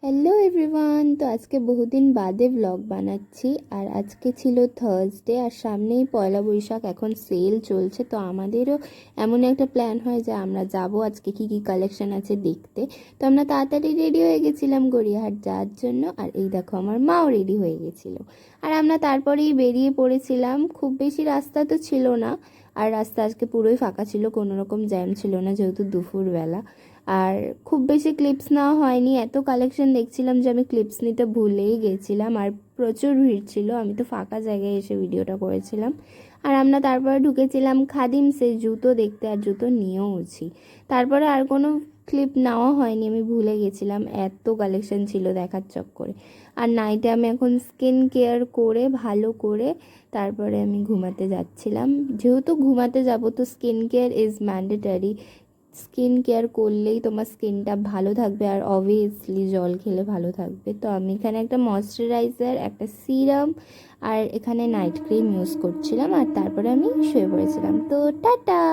Hello everyone, তো আজকে বহুদিন বাদে ব্লগ বানাচ্ছি। আর আজকে ছিল থার্সডে, আর সামনেই পয়লা বৈশাখ, এখন সেল চলছে। তো আমাদেরও এমন একটা প্ল্যান হয় যে আমরা যাব আজকে কি কি কালেকশন আছে দেখতে। তো আমরা তাড়াতাড়ি রেডি হয়ে গেছিলাম গড়িয়াহাট যাওয়ার জন্য। আর এই দেখো আমার মাও রেডি হয়ে গেছিলো। আর আমরা তারপরেই বেরিয়ে পড়েছিলাম। খুব বেশি রাস্তা তো ছিল না, আর রাস্তা আজকে পুরোই ফাঁকা ছিল, কোনো রকম জ্যাম ছিল না যেহেতু দুপুরবেলা। আর খুব বেশি ক্লিপস নেওয়া হয়নি, এত কালেকশন দেখছিলাম যে আমি ক্লিপস নিতে ভুলেই গেছিলাম। আর প্রচুর ভিড় ছিল, আমি তো ফাঁকা জায়গায় এসে ভিডিওটা করেছিলাম। আর আমরা তারপরে ঢুকেছিলাম খাদিমসে জুতো দেখতে, আর জুতো নিয়েওছি। তারপরে আর কোনো ক্লিপ নেওয়া হয়নি, আমি ভুলে গেছিলাম, এত কালেকশন ছিল দেখার চক্করে। আর নাইটে আমি এখন স্কিন কেয়ার করে ভালো করে তারপরে আমি ঘুমাতে যাচ্ছিলাম। যেহেতু ঘুমাতে যাব তো skin care is mandatory. Skin care করলেই তোমার স্কিনটা ভালো থাকবে, আর অবভিয়াসলি জল খেলে ভালো থাকবে। তো আমি এখানে একটা ময়শ্চারাইজার, একটা সিরাম, আর এখানে নাইট ক্রিম ইউজ করছিলাম। আর তারপরে আমি শুয়ে পড়েছিলাম। তো টাটা।